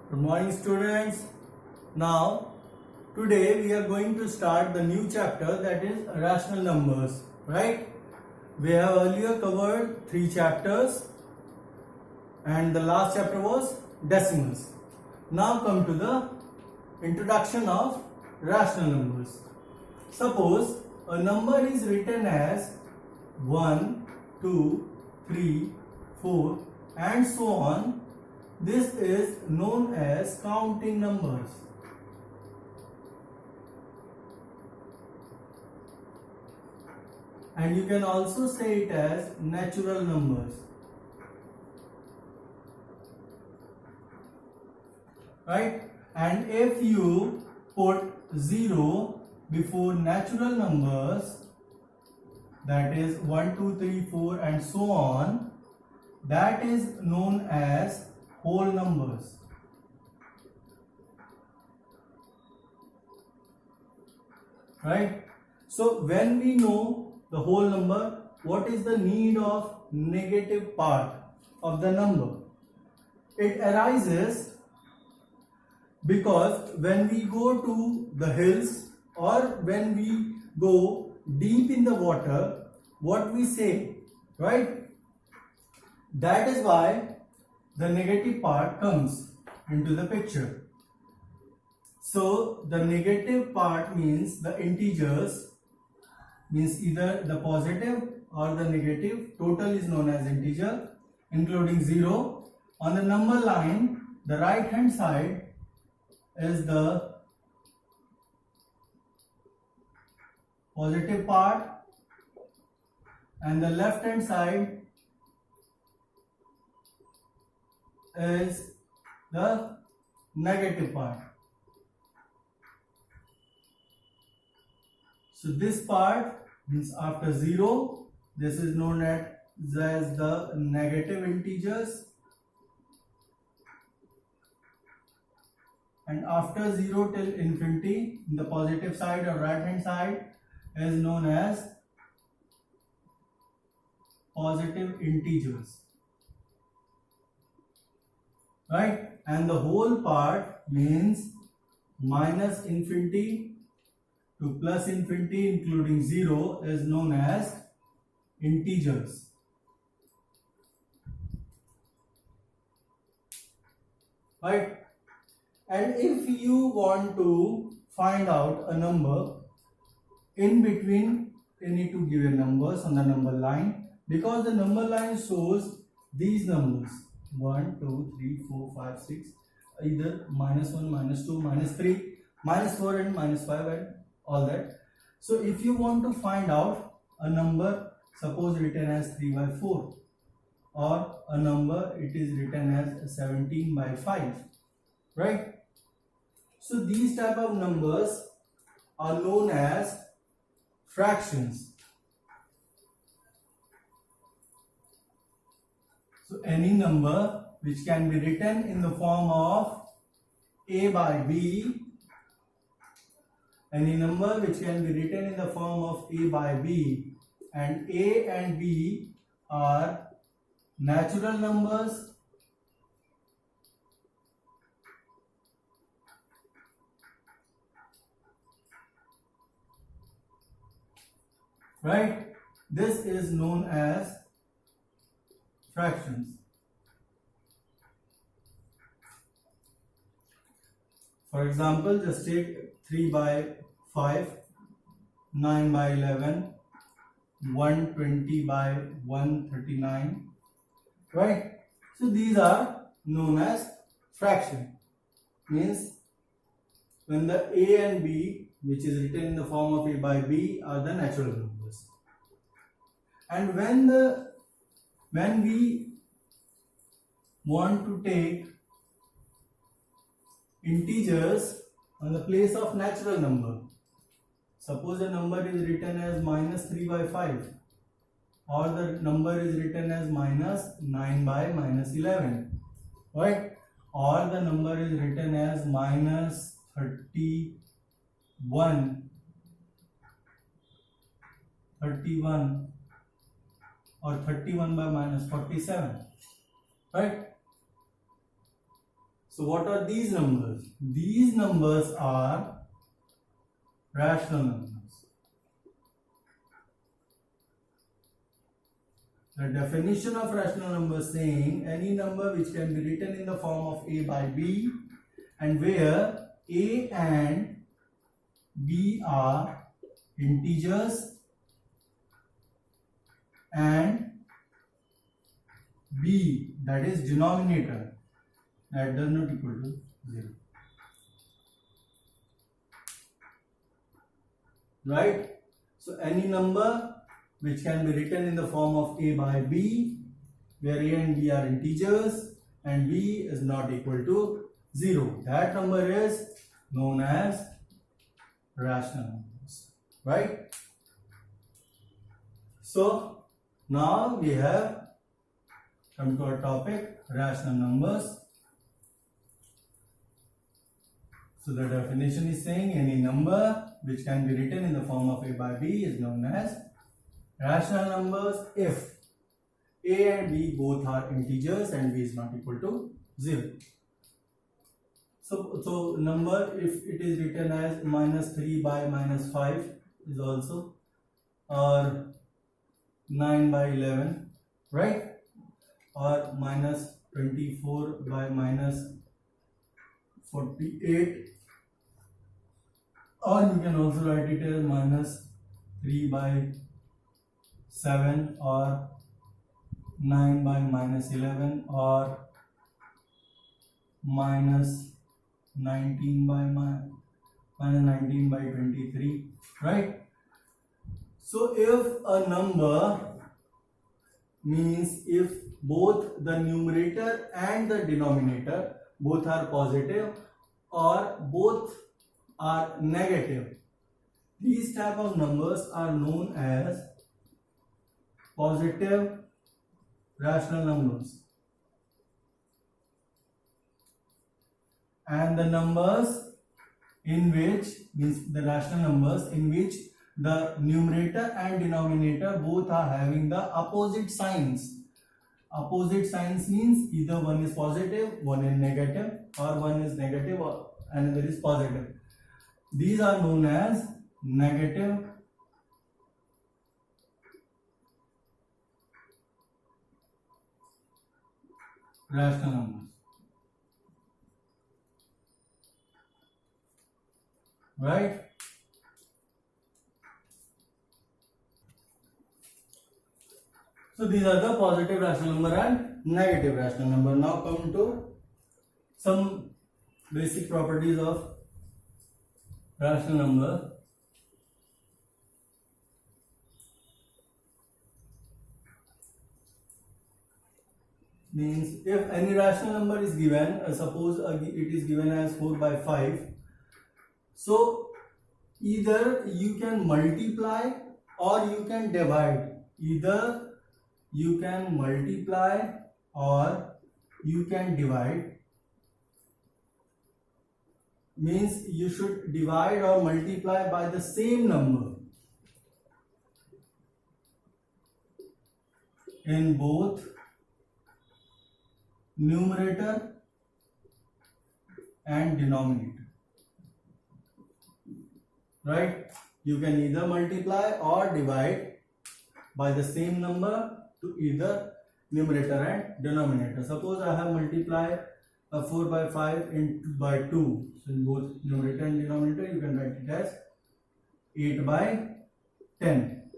Good morning, students. Now, today we are going to start the new chapter, that is rational numbers, right? We have earlier covered 3 chapters and the last chapter was decimals. Now come to the introduction of rational numbers. Suppose a number is written as 1, 2, 3, 4 and so on. This is known as counting numbers. And you can also say it as natural numbers. Right? And if you put 0 before natural numbers, that is 1, 2, 3, 4 and so on, that is known as whole numbers. Right? So when we know the whole number, what is the need of negative part of the number? It arises because when we go to the hills or when we go deep in the water, what we say, right? That is why the negative part comes into the picture. So the negative part means the integers, means either the positive or the negative. Total is known as integer, including 0. On the number line, the right hand side is the positive part and the left hand side is the negative part. So this part means after 0, this is known as the negative integers, and after 0 till infinity, the positive side or right hand side is known as positive integers. Right? And the whole part means minus infinity to plus infinity including 0 is known as integers. Right? And if you want to find out a number, in between you need to give your numbers on the number line, because the number line shows these numbers 1, 2, 3, 4, 5, 6, either -1, -2, -3, -4 and -5 and all that. So if you want to find out a number, suppose written as 3/4, or a number it is written as 17/5, right? So these type of numbers are known as fractions. So any number which can be written in the form of a by b, any number which can be written in the form of a by b, and a and b are natural numbers, right? This is known as fractions. For example, just take 3/5, 9/11, 120/139, right? So these are known as fraction. Means when the a and b, which is written in the form of a by b, are the natural numbers, and when we want to take integers on the place of natural number, suppose the number is written as -3/5, or the number is written as -9/-11, right? Or the number is written as -31 or 31/-47, right? So what are these numbers? These numbers are rational numbers. The definition of rational number saying any number which can be written in the form of a by b, and where a and b are integers and b, that is denominator, that does not equal to 0. Right? So any number which can be written in the form of a by b, where a and b are integers and b is not equal to 0, that number is known as rational numbers. Right? So now we have come to our topic, rational numbers. So the definition is saying any number which can be written in the form of a by b is known as rational numbers if a and b both are integers and b is not equal to 0. So number if it is written as -3 by -5 is also, or 9 by 11, right? Or -24 by -48, or you can also write it as -3 by 7, or 9 by -11, or -19 by -19 by 23, right? So if a number means if both the numerator and the denominator both are positive or both are negative, these type of numbers are known as positive rational numbers. And the numbers in which, means the rational numbers in which the numerator and denominator both are having the opposite signs. Opposite signs means either one is positive, one is negative, or one is negative or another is positive. These are known as negative rational numbers. Right? So these are the positive rational number and negative rational number. Now come to some basic properties of rational number. Means if any rational number is given, suppose it is given as 4 by 5. So either you can multiply or you can divide. Either you can multiply or you can divide. Means you should divide or multiply by the same number in both numerator and denominator. Right? You can either multiply or divide by the same number to either numerator and denominator. Suppose I have multiplied 4 by 5 by 2. So in both numerator and denominator you can write it as 8 by 10.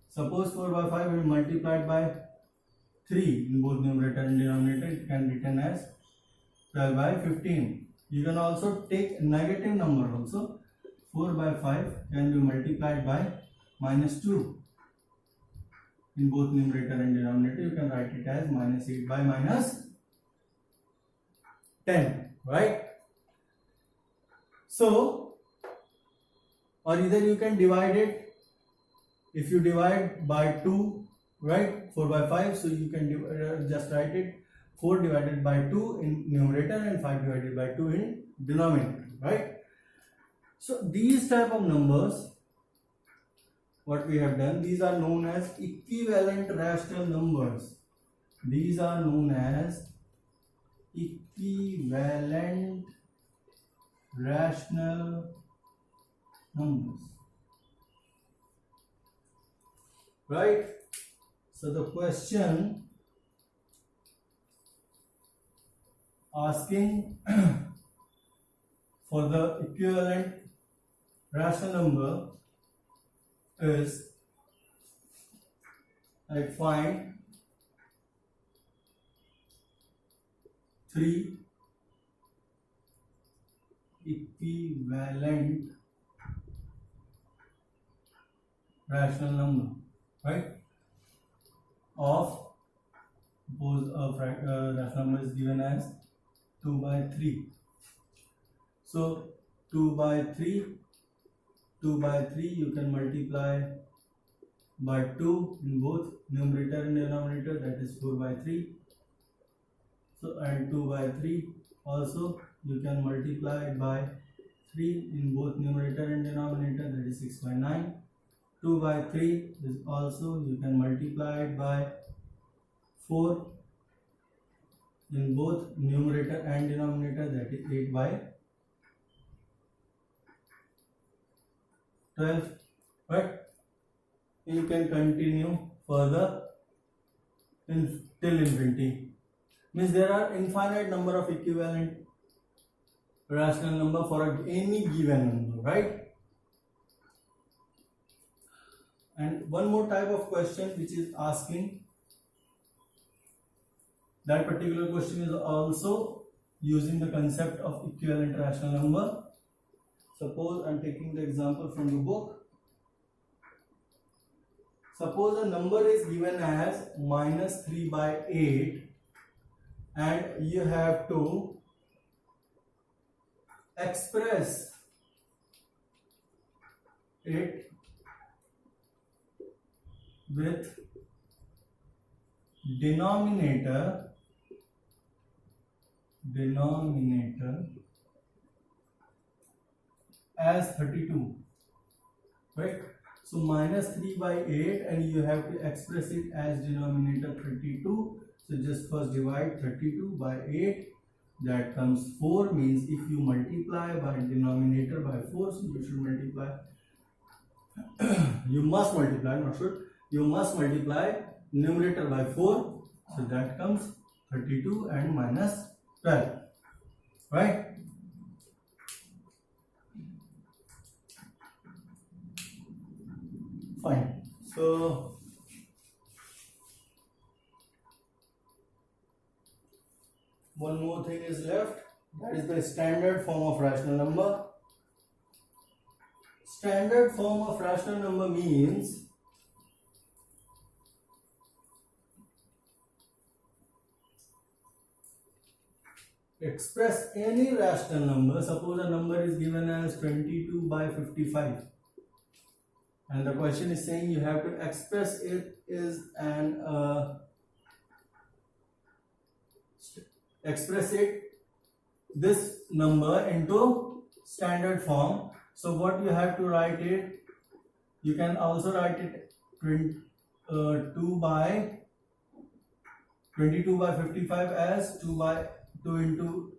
Suppose 4 by 5 is multiplied by 3 in both numerator and denominator, it can be written as 12 by 15. You can also take negative number also. 4 by 5 can be multiplied by -2. In both numerator and denominator, you can write it as -8 by -10, right? So, or either you can divide it. If you divide by 2, right, 4 by 5, so you can just write it 4 divided by 2 in numerator and 5 divided by 2 in denominator, right? So these type of numbers, what we have done, these are known as equivalent rational numbers. These are known as equivalent rational numbers, right? So the question asking for the equivalent rational number is like find 3 equivalent rational number, right? Of suppose a rational number is given as 2 by 3. So 2 by 3 you can multiply by 2 in both numerator and denominator, that is 4 by 3. So and 2 by 3 also you can multiply by 3 in both numerator and denominator, that is 6 by 9. 2 by 3 is also you can multiply it by 4 in both numerator and denominator, that is 8 by 12, right? You can continue further till infinity. Means there are infinite number of equivalent rational number for any given number, right? And one more type of question which is asking, that particular question is also using the concept of equivalent rational number. Suppose I am taking the example from the book. Suppose a number is given as minus 3 by 8 and you have to express it with denominator as 32, right? So minus 3 by 8 and you have to express it as denominator 32. So just first divide 32 by 8, that comes 4. Means if you multiply by denominator by 4, so you should multiply you must multiply, not should, you must multiply numerator by 4, so that comes 32 and minus 12, right? Fine. So one more thing is left, that is the standard form of rational number. Standard form of rational number means express any rational number. Suppose a number is given as 22 by 55 and the question is saying you have to express it is an express it this number into standard form. So what you have to write it, you can also write it 22 by 55 as 2 into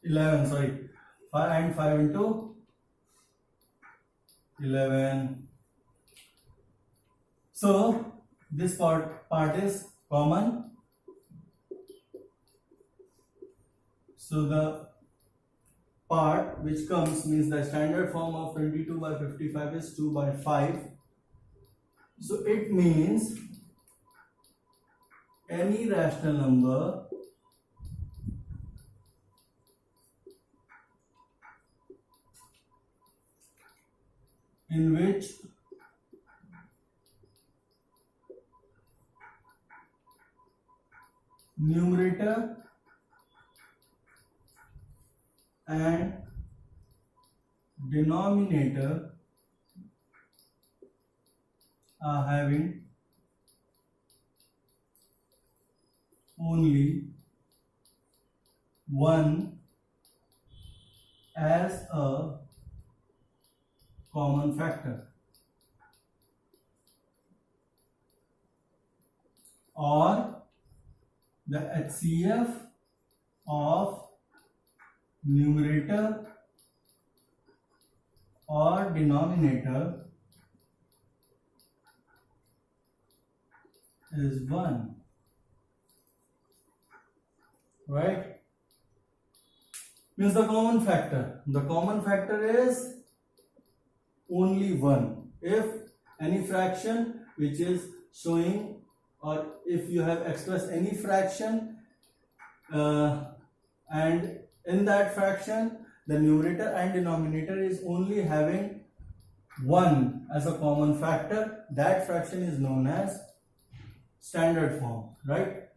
11, sorry, 5 and 5 into 11. So this part is common. So the part which comes means the standard form of 22 by 55 is 2 by 5. So it means any rational number in which numerator and denominator are having only one as a common factor, or the HCF of numerator or denominator is 1, right? Means the common factor is only 1. If any fraction which is showing, or if you have expressed any fraction and in that fraction the numerator and denominator is only having 1 as a common factor, that fraction is known as standard form, right?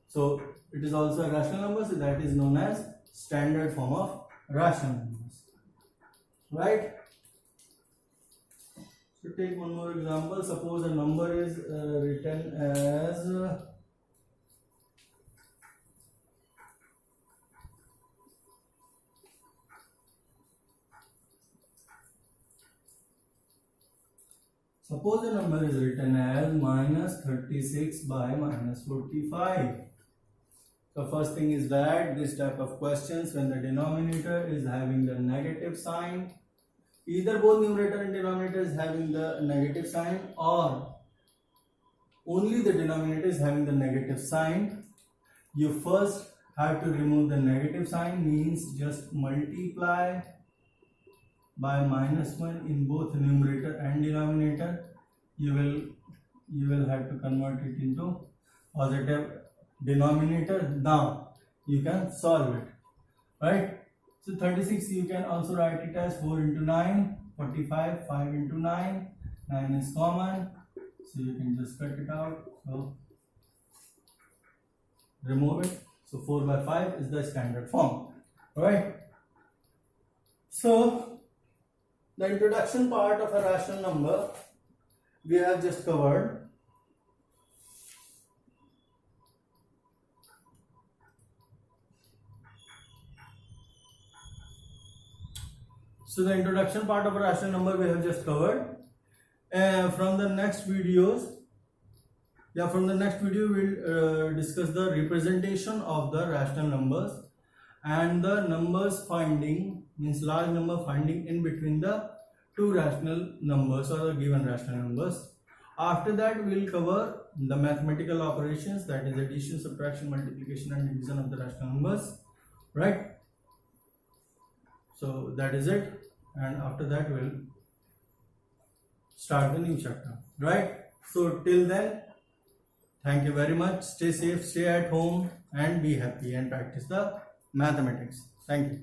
So it is also a rational number, so that is known as standard form of rational numbers, right? So take one more example. Suppose a number is written as minus 36 by minus 45. So first thing is that this type of questions, when the denominator is having the negative sign, either both numerator and denominator is having the negative sign, or only the denominator is having the negative sign, you first have to remove the negative sign, means just multiply by minus 1 in both numerator and denominator. You will have to convert it into positive denominator. Now you can solve it, right? So 36 you can also write it as 4 into 9, 45, 5 into 9, 9 is common, so you can just cut it out, so remove it. So 4 by 5 is the standard form, right? So the introduction part of a rational number we have just covered. So the introduction part of a rational number we have just covered. From the next video we'll discuss the representation of the rational numbers and the numbers finding, means large number finding in between the two rational numbers or the given rational numbers. After that we'll cover the mathematical operations, that is addition, subtraction, multiplication and division of the rational numbers, right? So that is it, and after that we'll start the new chapter, right? So till then, thank you very much. Stay safe, stay at home and be happy and practice the mathematics. Thank you.